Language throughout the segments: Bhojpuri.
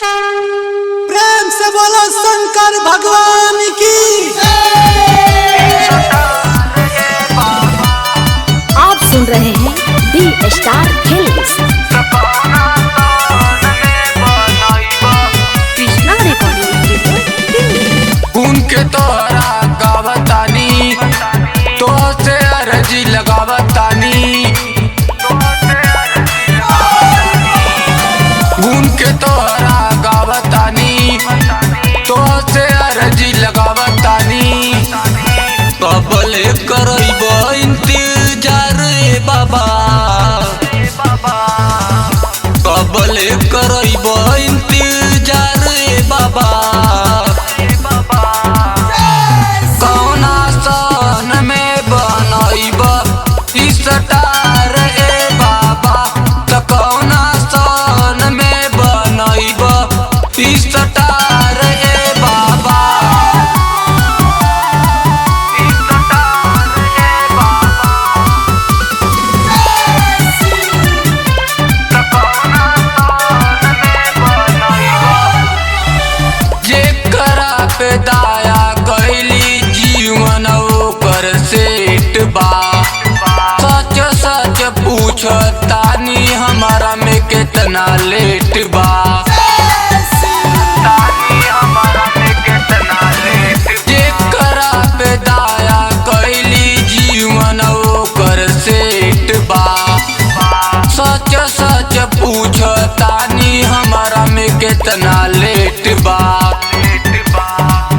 प्रेम से बोलो शंकर भगवान की। आप सुन रहे हैं the star films. Krishna recording studio. उनके तोहरा गावतानी तो से अर्जी लगावतानी, उनके तोहरा गावतानी तो से अर्जी लगावतानी। कबले करब इंतजार रे बाबा, कबले करब इंतजार रे बाबा। कौना सन में बनैब स्टार ए बाबा, त कौना सन में बनैब स्टार ए बाबा। जेकरा पे दाया कैली जीवन ओकर सेठ बा। सच सच पूछतानी हमारा में कितना लेट बा। जेकरा पे दाया कैली जीवन ओकर सेठ बा। सच सच पूछतानी हमारा में कितना लेट बा।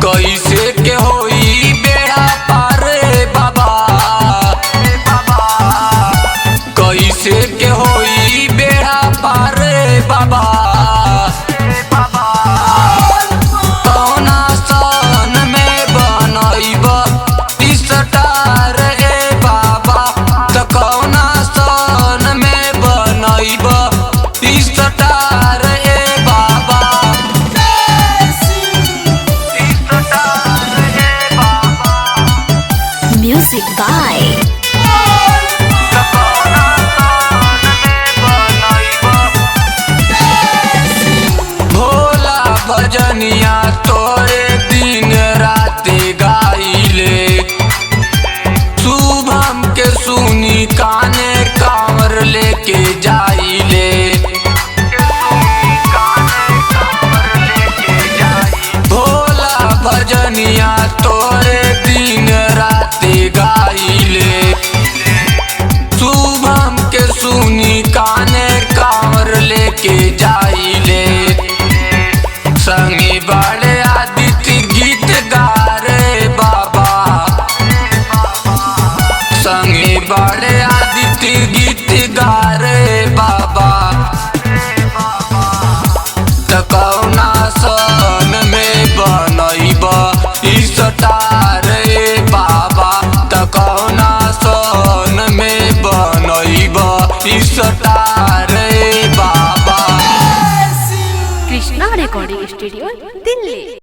कैसे के होई बेड़ा पार रे बाबा, कैसे के होई बेड़ा पार रे बाबा। कौना सन में बनैब स्टार ए बाबा, त कौना सन में बनैब स्टार ए बाबा। म्यूजिक बाय भोला भजनिया तोरे दिन रात गाइले। शुभम के सुनी काने कांवर लेके जाइले। भोला भजनिया तोरे दिन रात गाइले। शुभम के सुनी काने कांवर लेके जाइले। संगे बड़े आदित्य गीत गा रे बाबा, संगे बड़े आदित्य गीत गा रे बाबा। त कौना सन में बनैब स्टार ए बाबा, त कौना सन में बनैब स्टार ए बाबा। Krishna recording studio Delhi.